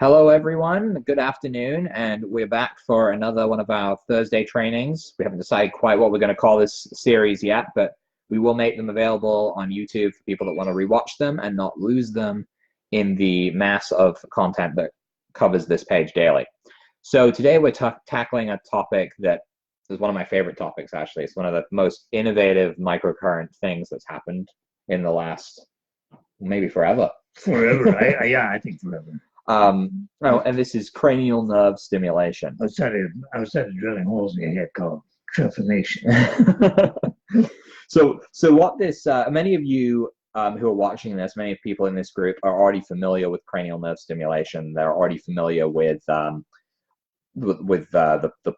Hello, everyone. Good afternoon, and we're back for another one of our Thursday trainings. We haven't decided quite what we're going to call this series yet, but we will make them available on YouTube for people that want to rewatch them and not lose them in the mass of content that covers this page daily. So today we're tackling a topic that is one of my favorite topics, actually. It's one of the most innovative microcurrent things that's happened in the last, maybe forever. Forever. Yeah, I think forever. And this is cranial nerve stimulation. Outside of drilling holes in your head called trepanation. So what this, many of you who are watching this, many people in this group are already familiar with cranial nerve stimulation. They're already familiar with the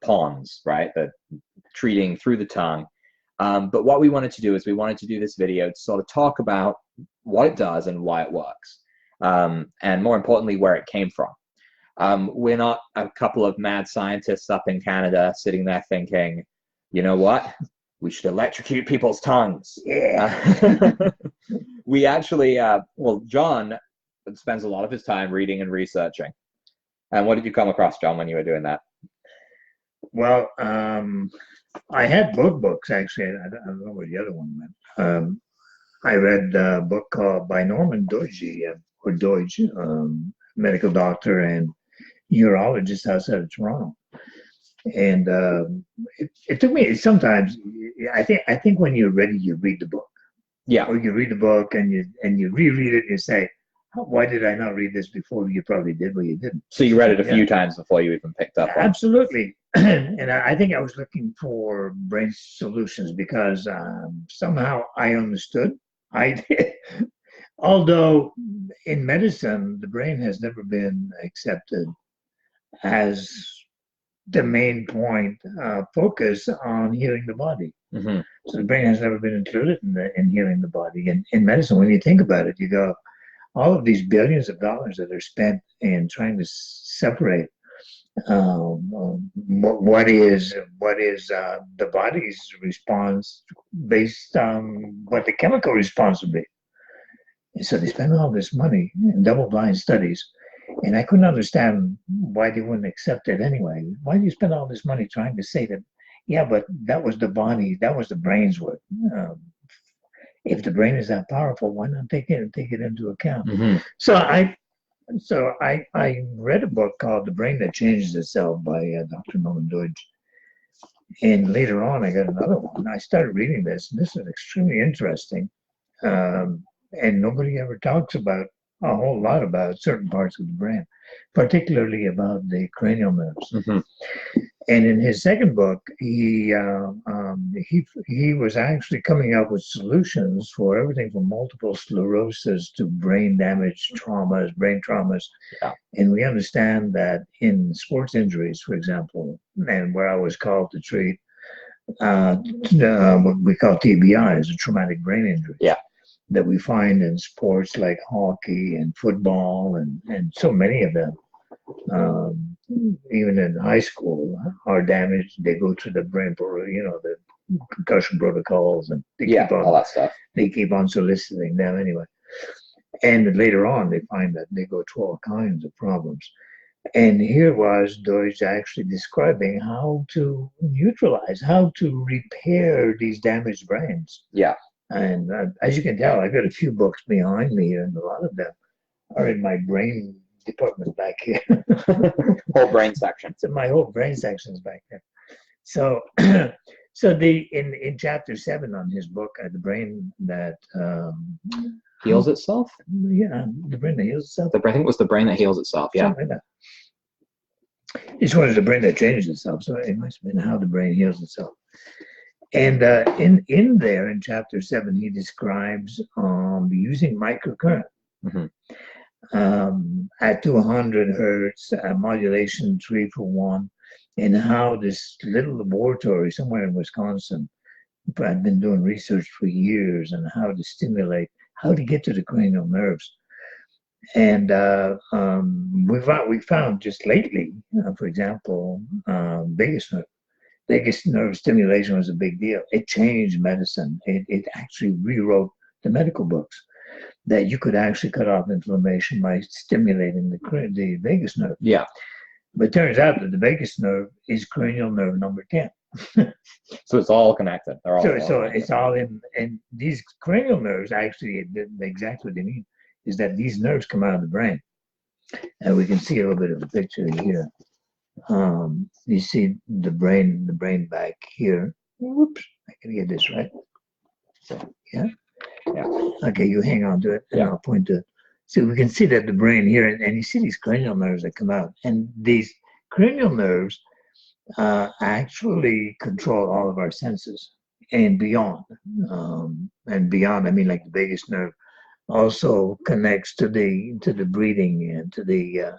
PONS, right? The treating through the tongue. But what we wanted to do is we wanted to do this video to sort of talk about what it does and why it works. And more importantly, where it came from. We're not a couple of mad scientists up in Canada sitting there thinking, you know what, we should electrocute people's tongues. Yeah. We actually, well, John spends a lot of his time reading and researching. And what did you come across, John, when you were doing that? Well, I had both books, actually. I don't know what the other one meant. I read a book called by Norman Doidge, or Deutsch, medical doctor and urologist outside of Toronto. And it took me sometimes. I think when you're ready, you read the book. Yeah. Or you read the book and you reread it and you say, why did I not read this before? You probably did, but you didn't. So you read it a few times before you even picked up on it. Absolutely. And I think I was looking for brain solutions because somehow I understood. I did. Although in medicine, the brain has never been accepted as the main point focus on healing the body. Mm-hmm. So the brain has never been included in healing the body. And in medicine, when you think about it, you go, all of these billions of dollars that are spent in trying to separate what is the body's response based on what the chemical response would be. And so they spend all this money in double-blind studies, and I couldn't understand why they wouldn't accept it anyway. Why do you spend all this money trying to say that, yeah, but that was the body, that was the brain's work. If the brain is that powerful, why not take it into account? Mm-hmm. So I read a book called The Brain That Changes Itself by Dr. Norman Doidge. And later on, I got another one. I started reading this, and this is extremely interesting. And nobody ever talks about a whole lot about certain parts of the brain, particularly about the cranial nerves. Mm-hmm. And in his second book, he was actually coming up with solutions for everything from multiple sclerosis to brain damage, brain traumas. Yeah. And we understand that in sports injuries, for example, and where I was called to treat what we call TBI, is a traumatic brain injury. Yeah. That we find in sports like hockey and football and so many of them. Even in high school, are damaged. They go through the brain, the concussion protocols, and they keep on all that stuff. They keep on soliciting them anyway. And later on, they find that they go through all kinds of problems. And here was Deutsch actually describing how to neutralize, how to repair these damaged brains. Yeah. And as you can tell, I've got a few books behind me, and a lot of them are in my brain department back here. Whole brain section. So my whole brain section is back there. So, in chapter 7 on his book, the brain that heals itself. Yeah, the brain that heals itself. I think it was the brain that heals itself. Yeah. Something like that. This one is the brain that changes itself. So it must have been how the brain heals itself. And in there, in chapter 7, he describes using microcurrent. Mm-hmm. At 200 hertz, modulation 3 for 1, and how this little laboratory somewhere in Wisconsin, I've been doing research for years on how to stimulate, how to get to the cranial nerves. And we found just lately, for example, vagus nerve stimulation was a big deal. It changed medicine. It actually rewrote the medical books. that you could actually cut off inflammation by stimulating the vagus nerve. Yeah. But it turns out that the vagus nerve is cranial nerve number 10. So it's all connected. They're all So connected. it's all in, and these cranial nerves actually, exactly what they mean is that these nerves come out of the brain. And we can see a little bit of a picture here. You see the brain back here. Whoops, I can get this right. So, yeah. Okay, you hang on to it, and I'll point to it. So we can see that the brain here, and you see these cranial nerves that come out. And these cranial nerves actually control all of our senses and beyond. And beyond, I mean, like the vagus nerve also connects to the breathing and to the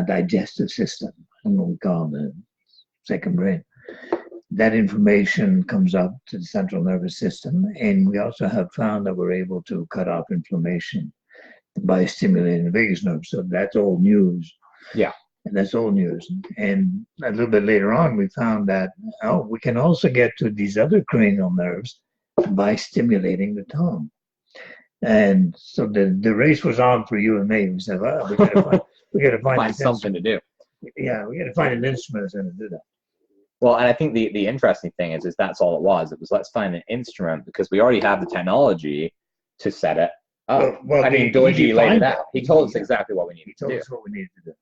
digestive system, and what we call the second brain. That information comes up to the central nervous system, and we also have found that we're able to cut off inflammation by stimulating the vagus nerve. So that's old news. Yeah. And that's old news. And a little bit later on, we found that we can also get to these other cranial nerves by stimulating the tongue. And so the race was on for you and me. We said, well, we got to find something to do. Yeah, we got to find an instrument that's going to do that. Well, and I think the interesting thing is that's all it was. It was, let's find an instrument, because we already have the technology to set it up. Well, I mean, Dorji laid it out. He told us exactly what we needed to do. He told us what we needed to do.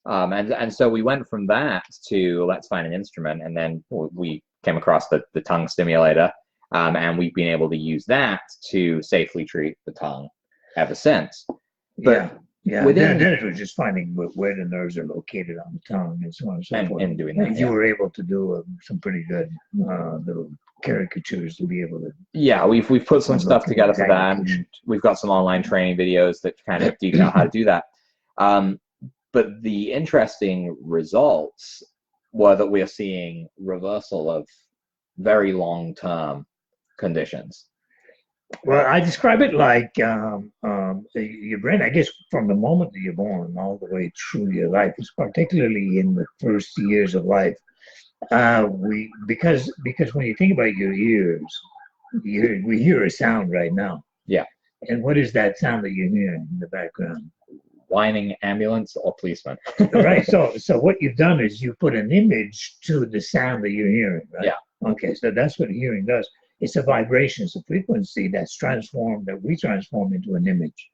And so we went from that to let's find an instrument, and then we came across the tongue stimulator, and we've been able to use that to safely treat the tongue ever since. But then it was just finding where the nerves are located on the tongue and so on and so forth. And doing that. You were able to do some pretty good little caricatures to be able to. Yeah, we've put some stuff together for that. And we've got some online training videos that kind of detail how to do that. But the interesting results were that we are seeing reversal of very long-term conditions. Well, I describe it like your brain, I guess, from the moment that you're born all the way through your life, particularly in the first years of life. Because when you think about your ears, we hear a sound right now. Yeah. And what is that sound that you're hearing in the background? Whining ambulance or policeman. Right. So what you've done is you put an image to the sound that you're hearing, right? Yeah. Okay. So that's what hearing does. It's a vibration, it's a frequency that we transform into an image.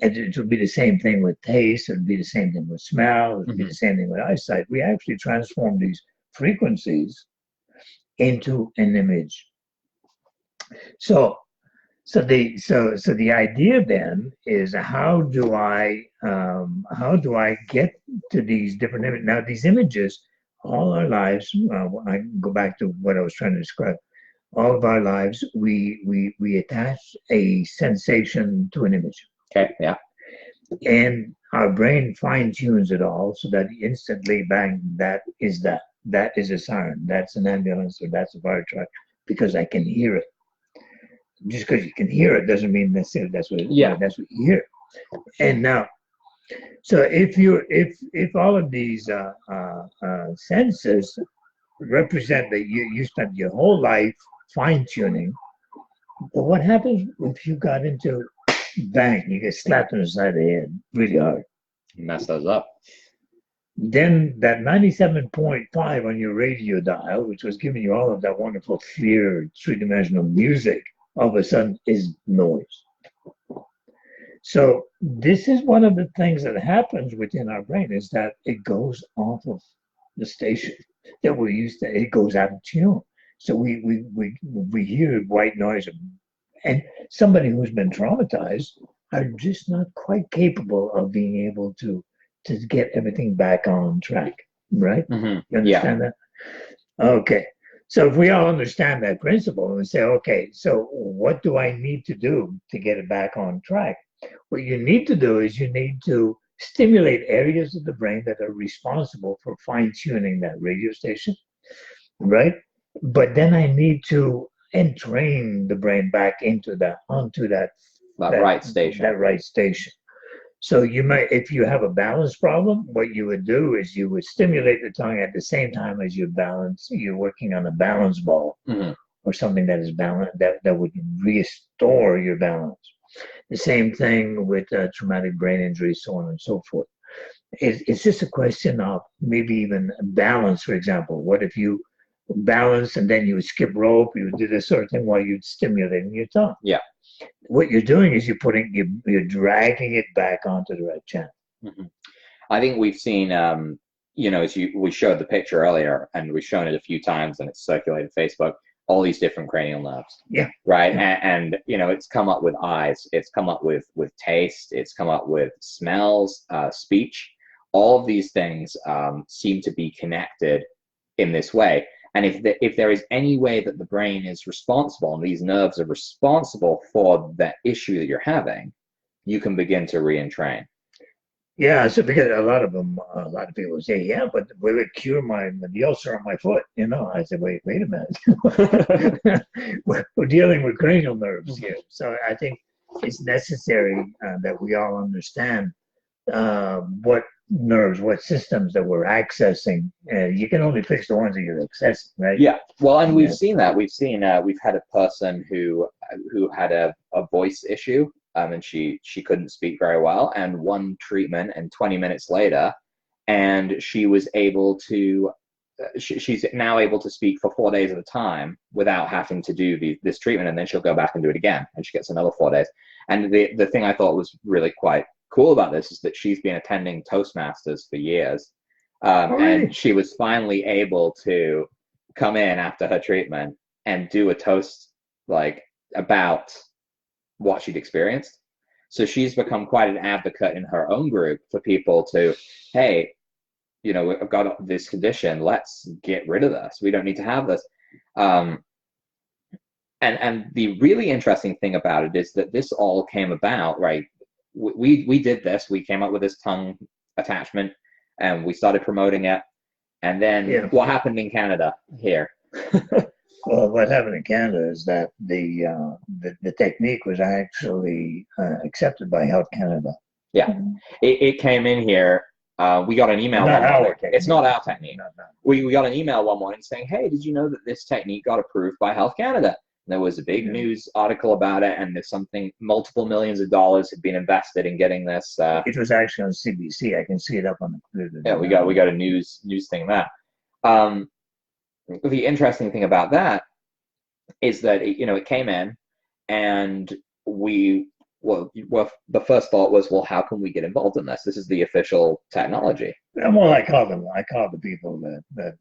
And it would be the same thing with taste, it would be the same thing with smell, it would be the same thing with eyesight. We actually transform these frequencies into an image. So the idea then is how do I get to these different images? Now these images, all our lives, I go back to what I was trying to describe. All of our lives, we attach a sensation to an image. Okay, yeah. And our brain fine tunes it all so that instantly, bang, that is a siren, that's an ambulance, or that's a fire truck, because I can hear it. Just because you can hear it doesn't mean necessarily that's what you hear. And now, so if all of these senses represent that you spent your whole life fine-tuning, but what happens if you got into bang, you get slapped on the side of the head really hard? Mess those up. Then that 97.5 on your radio dial, which was giving you all of that wonderful clear three-dimensional music, all of a sudden is noise. So this is one of the things that happens within our brain, is that it goes off of the station that we're used to. It goes out of tune. So we hear white noise, and somebody who's been traumatized are just not quite capable of being able to get everything back on track, right? Mm-hmm. You understand that? Okay. So if we all understand that principle and we say, okay, so what do I need to do to get it back on track? What you need to do is you need to stimulate areas of the brain that are responsible for fine-tuning that radio station, right? But then I need to entrain the brain back onto that right station. That right station. So you might, if you have a balance problem, what you would do is you would stimulate the tongue at the same time as you're working on a balance ball, mm-hmm. or something that is balanced, that would restore your balance. The same thing with traumatic brain injury, so on and so forth. It's just a question of maybe even balance, for example. What if you balance and then you would skip rope, you would do this sort of thing while you're stimulating your tongue? Yeah. What you're doing is you're dragging it back onto the right channel. Mm-hmm. I think we've seen, as we showed the picture earlier, and we've shown it a few times, and it's circulated Facebook, all these different cranial nerves. Yeah. Right. Yeah. And it's come up with eyes, it's come up with taste, it's come up with smells, speech. All of these things seem to be connected in this way. And if there is any way that the brain is responsible and these nerves are responsible for the issue that you're having, you can begin to re-entrain. Yeah, so because a lot of people say, yeah, but will it cure the ulcer on my foot? I said, wait a minute. We're dealing with cranial nerves here. So I think it's necessary that we all understand what nerves, what systems that we're accessing. You can only fix the ones that you're accessing, right? Yeah. Well, and we've seen that. We've had a person who had a voice issue. And she couldn't speak very well, and one treatment, and 20 minutes later, and she was able to, she's now able to speak for 4 days at a time without having to do this treatment, and then she'll go back and do it again, and she gets another 4 days. And the thing I thought was really quite cool about this is that she's been attending Toastmasters for years, and she was finally able to come in after her treatment and do a toast about what she'd experienced. So she's become quite an advocate in her own group for people to, hey, I've got this condition, let's get rid of this. We don't need to have this. And the really interesting thing about it is that this all came about, right? We did this, we came up with this tongue attachment, and we started promoting it. And then what happened in Canada here? Well, what happened in Canada is that the technique was actually accepted by Health Canada. Yeah, it came in here. We got an email. It's not our technique. No. We got an email one morning saying, "Hey, did you know that this technique got approved by Health Canada?" And there was a big news article about it, and there's multiple millions of dollars had been invested in getting this. It was actually on CBC. I can see it up on the computer. Yeah, we got a news thing there. The interesting thing about that is that it came in, and the first thought was, well, how can we get involved in this? This is the official technology. Well, I called the people that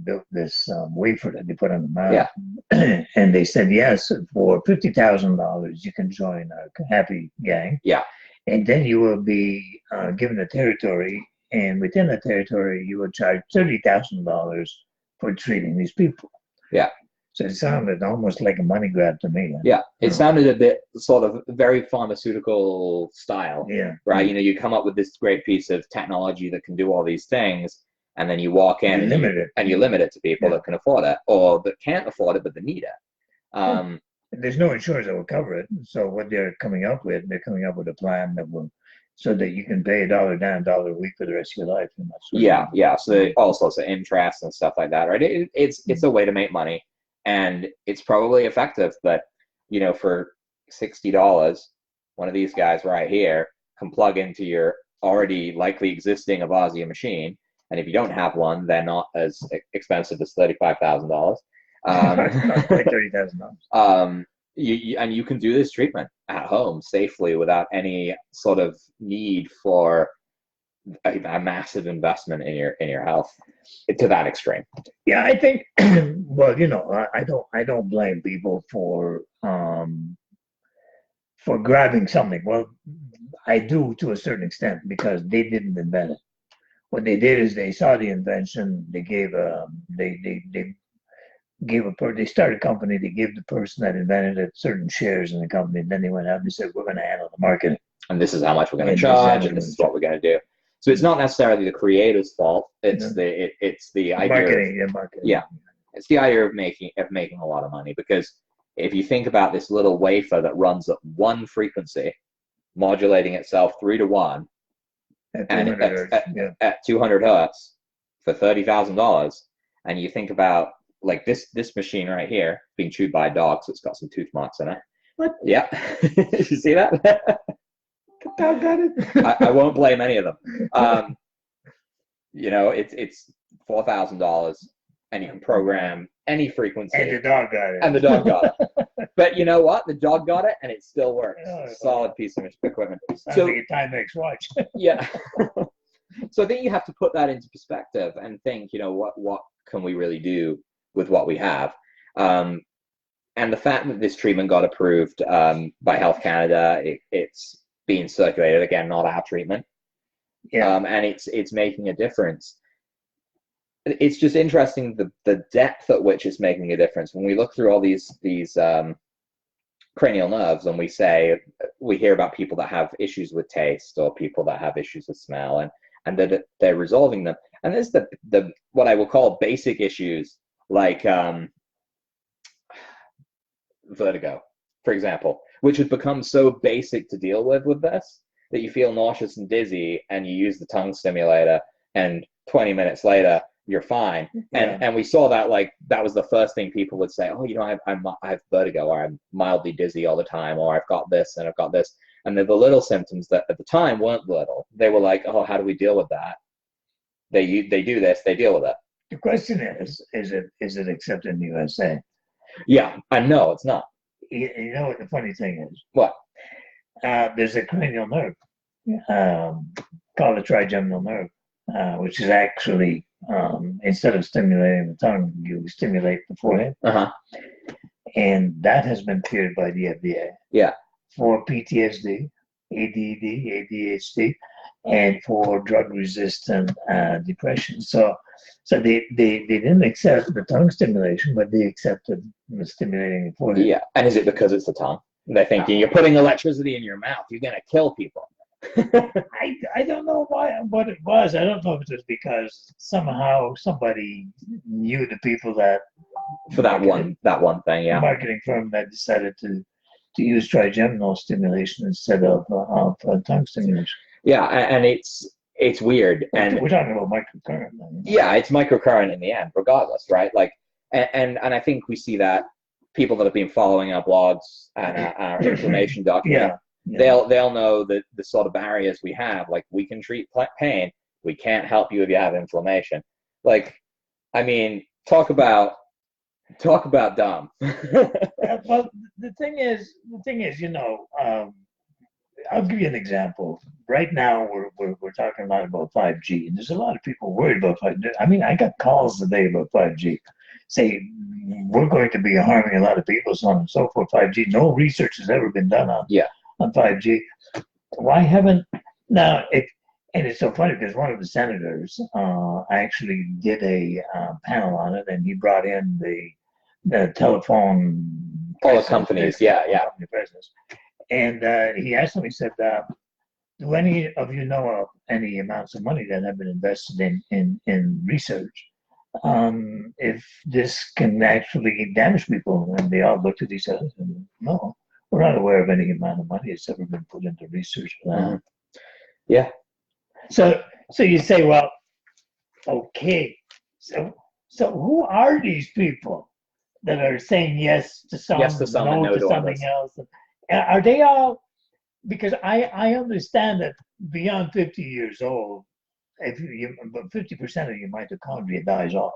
built this wafer that they put on the mouth. Yeah. And they said, yes, for $50,000 you can join our happy gang. Yeah. And then you will be given a territory, and within the territory you will charge $30,000 for treating these people. Yeah. So it sounded almost like a money grab to me. Yeah, it sounded a bit sort of very pharmaceutical style. Yeah. Right. You come up with this great piece of technology that can do all these things, and then you walk in and you limit it to people that can afford it, or that can't afford it but they need it. There's no insurance that will cover it. So what they're coming up with a plan that will, so that you can pay $1 down, $1 a week for the rest of your life. And that's So all sorts of interest and stuff like that, right? It's a way to make money, and it's probably effective. But for $60, one of these guys right here can plug into your already likely existing Avazia machine, and if you don't have one, they're not as expensive as $35,000. Not quite $30,000. And you can do this treatment at home safely without any sort of need for a massive investment in your health to that extreme. Yeah, I think. Well, I don't blame people for grabbing something. Well, I do to a certain extent, because they didn't invent it. What they did is they saw the invention. They started a company. They gave the person that invented it certain shares in the company. And then they went out and they said, we're going to handle the marketing. And this is how much we're going to charge, and this is what we're going to do. So it's not necessarily the creator's fault. It's the idea. Marketing. Yeah, it's the idea of making a lot of money, because if you think about this little wafer that runs at one frequency, modulating itself 3 to 1, at 200 hertz for $30,000, and you think about like this machine right here being chewed by a dog, so it's got some tooth marks in it. What? Yeah. You see that? I won't blame any of them. You know, it's $4,000 and you can program any frequency. And the dog got it. And the dog got it. But you know what? The dog got it and it still works. Oh, Solid piece of equipment. So like a Timex watch. Yeah. So I think you have to put that into perspective and think, you know, what can we really do with what we have? And the fact that this treatment got approved by Health Canada, it's being circulated, again, not our treatment. Yeah. And it's making a difference. It's just interesting the depth at which it's making a difference. When we look through all these cranial nerves and we hear about people that have issues with taste or people that have issues with smell and that they're resolving them. And there's the what I will call basic issues like vertigo, for example, which has become so basic to deal with this that you feel nauseous and dizzy and you use the tongue stimulator and 20 minutes later you're fine. Yeah. And we saw that, like, that was the first thing people would say, oh, you know, I have vertigo, or I'm mildly dizzy all the time, or I've got this and I've got this. And they're the little symptoms that at the time weren't little. They were like, oh, how do we deal with that? They do this, they deal with it. The question is it accepted in the USA? Yeah, and no, it's not. You know what the funny thing is? What? There's a cranial nerve called the trigeminal nerve, which is actually, instead of stimulating the tongue, you stimulate the forehead. Uh-huh. And that has been cleared by the FDA. Yeah. For PTSD, ADD, ADHD, and for drug-resistant depression. So they didn't accept the tongue stimulation, but they accepted the stimulating the forehead. Yeah, and is it because it's the tongue? They're thinking you're putting electricity in your mouth, you're gonna kill people. I don't know what it was. I don't know if it was because somehow somebody knew the people that For that one thing, yeah. marketing firm that decided to use trigeminal stimulation instead of tongue stimulation. Yeah, and it's weird. And we're talking about microcurrent. Yeah, it's microcurrent in the end, regardless, right? Like, and I think we see that people that have been following our blogs and our inflammation document, they'll know the sort of barriers we have. Like, we can treat pain, we can't help you if you have inflammation. Like, I mean, talk about dumb. Well, the thing is, you know, I'll give you an example. Right now, we're talking a lot about 5G, and there's a lot of people worried about 5G. I mean, I got calls today about 5G, say we're going to be harming a lot of people, so on and so forth. 5G, no research has ever been done on 5G. Why haven't now? And it's so funny because one of the senators actually did a panel on it, and he brought in the telephone. All the companies, yeah. Company presidents. And he asked them, he said, do any of you know of any amounts of money that have been invested in research? If this can actually damage people? And they all looked at each other and said, no, we're not aware of any amount of money that's ever been put into research for that. Mm-hmm. Yeah. So you say, well, okay, so who are these people that are saying yes to some, no to something else? Are they all? Because I understand that beyond 50 years old, about 50% of your mitochondria dies off,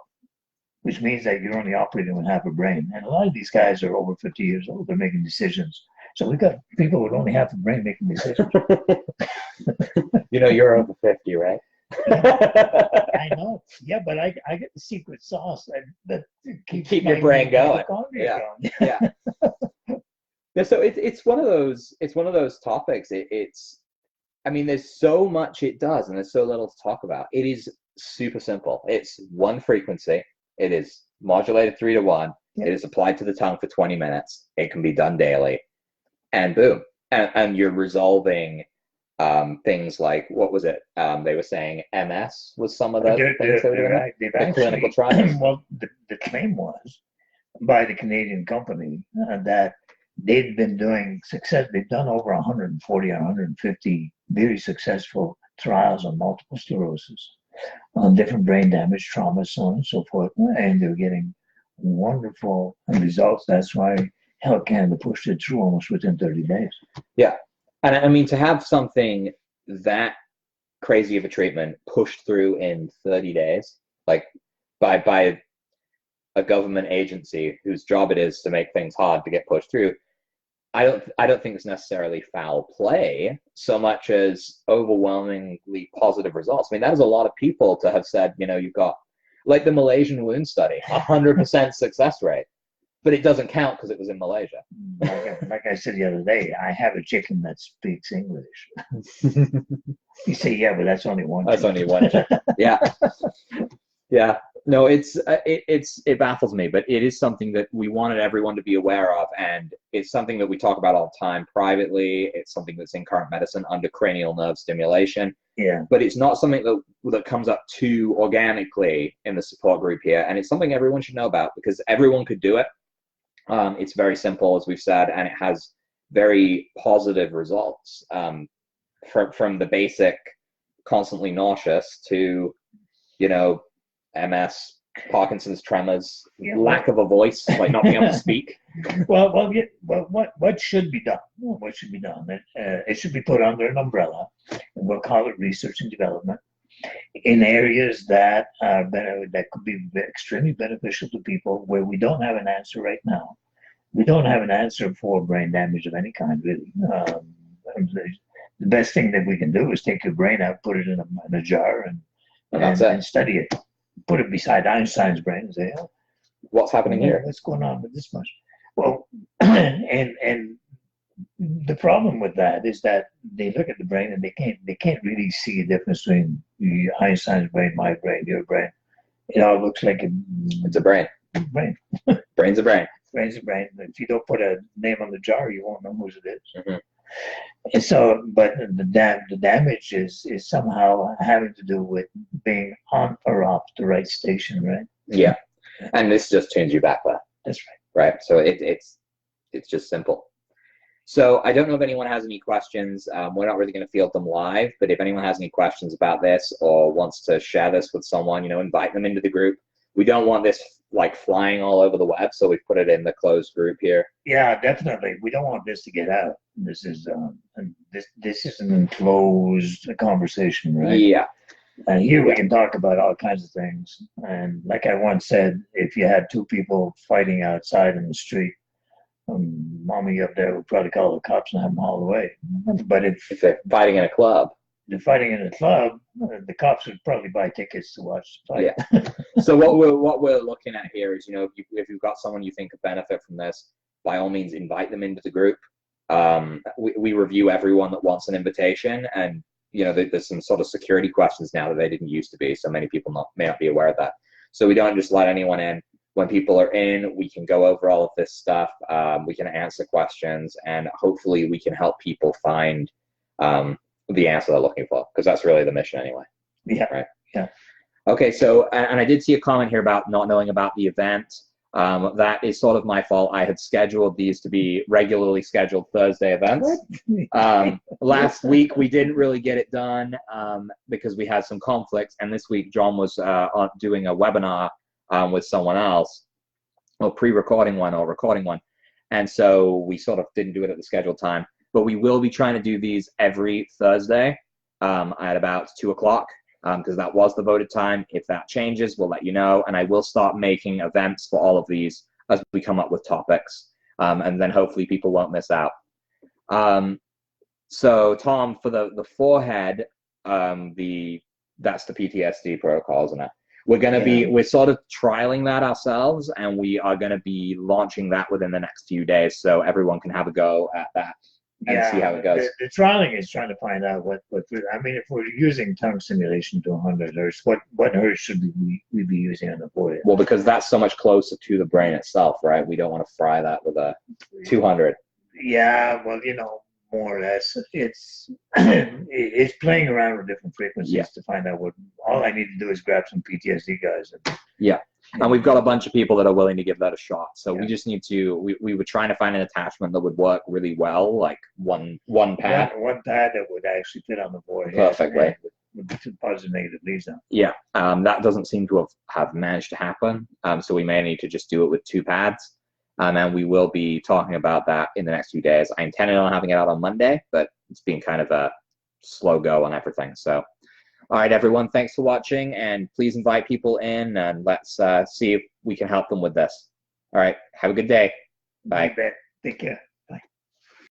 which means that you're only operating with half a brain. And a lot of these guys are over 50 years old. They're making decisions. So we've got people with only half a brain making decisions. You know, you're over 50, right? I know. Yeah, but I get the secret sauce that keeps your brain going. Yeah. Yeah, so it's one of those topics. I mean, there's so much it does, and there's so little to talk about. It is super simple. It's one frequency. It is modulated 3 to 1. Yeah. It is applied to the tongue for 20 minutes. It can be done daily, and boom, and you're resolving things like, what was it? They were saying MS was some of the things they were doing. The clinical trials. Well, the claim was by the Canadian company that they've been doing success. They've done over 140 or 150 very successful trials on multiple sclerosis, on different brain damage, trauma, so on and so forth, and they're getting wonderful results. That's why Health Canada pushed it through almost within 30 days. Yeah. And I mean, to have something that crazy of a treatment pushed through in 30 days, like by a government agency whose job it is to make things hard to get pushed through, I don't think it's necessarily foul play so much as overwhelmingly positive results. I mean, that is a lot of people to have said, you know, you've got like the Malaysian wound study, 100% success rate, but it doesn't count because it was in Malaysia. Like I said the other day, I have a chicken that speaks English. You say, yeah, but that's only one. That's only one. Yeah. Yeah. No, it baffles me, but it is something that we wanted everyone to be aware of, and it's something that we talk about all the time privately. It's something that's in current medicine under cranial nerve stimulation. Yeah. But it's not something that comes up too organically in the support group here, and it's something everyone should know about because everyone could do it. It's very simple, as we've said, and it has very positive results. From the basic constantly nauseous to, you know, MS, Parkinson's, tremors, lack of a voice, like not being able to speak. Well, what should be done? What should be done? It should be put under an umbrella, and we'll call it research and development in areas that that could be extremely beneficial to people where we don't have an answer right now. We don't have an answer for brain damage of any kind, really. The best thing that we can do is take your brain out, put it in a jar, and study it. Put it beside Einstein's brain and say, oh, what's happening here? What's going on with this much? Well, and the problem with that is that they look at the brain and they can't really see a difference between Einstein's brain, my brain, your brain. It all looks like it's a brain. Brain. Brain's a brain. Brain's a brain. If you don't put a name on the jar, you won't know whose it is. Mm-hmm. And so, but the damage is somehow having to do with being on or off the right station, right? Yeah, and this just tunes you back there. That's right. Right. So it's just simple. So I don't know if anyone has any questions. We're not really going to field them live, but if anyone has any questions about this or wants to share this with someone, you know, invite them into the group. We don't want this like flying all over the web, so we put it in the closed group here. Yeah, definitely. We don't want this to get out. This is this is an enclosed conversation, right? Yeah. And here we can talk about all kinds of things. And like I once said, if you had two people fighting outside in the street, mommy up there would probably call the cops and have them hauled away. But if they're fighting in a club, the the cops would probably buy tickets to watch the fight. Yeah. So what we're looking at here is, you know, if you've got someone you think could benefit from this, by all means invite them into the group. We review everyone that wants an invitation, and you know, there's some sort of security questions now that they didn't used to be. So many people may not be aware of that. So we don't just let anyone in. When people are in, we can go over all of this stuff. We can answer questions, and hopefully we can help people find the answer they're looking for, because that's really the mission anyway. Yeah. Right. Yeah. Okay. So, and I did see a comment here about not knowing about the event. That is sort of my fault. I had scheduled these to be regularly scheduled Thursday events. Last week we didn't really get it done because we had some conflicts, and this week John was doing a webinar with someone else, or pre-recording one or recording one, and so we sort of didn't do it at the scheduled time. But we will be trying to do these every Thursday at about 2 o'clock. Because that was the voted time. If that changes, we'll let you know. And I will start making events for all of these as we come up with topics. And then hopefully people won't miss out. So Tom, for the forehead, that's the PTSD protocol, isn't it? We're sort of trialing that ourselves, and we are going to be launching that within the next few days, so everyone can have a go at that. And see how it goes. The trialing is trying to find out what I mean, if we're using tongue stimulation to 100 hertz, what hertz should we be using on the forehead? Well, because that's so much closer to the brain itself, right? We don't want to fry that with a 200. Yeah, well, you know, more or less, it's it's playing around with different frequencies to find out what. All I need to do is grab some PTSD guys. And we've got a bunch of people that are willing to give that a shot. So we just need to, we were trying to find an attachment that would work really well, like one pad. One pad that would actually fit on the forehead. Perfect, right? with the positive negative leads now. Yeah, that doesn't seem to have managed to happen. So we may need to just do it with 2 pads. And we will be talking about that in the next few days. I intended on having it out on Monday, but it's been kind of a slow go on everything. So, all right, everyone, thanks for watching, and please invite people in, and let's see if we can help them with this. All right, have a good day. Bye. Take care.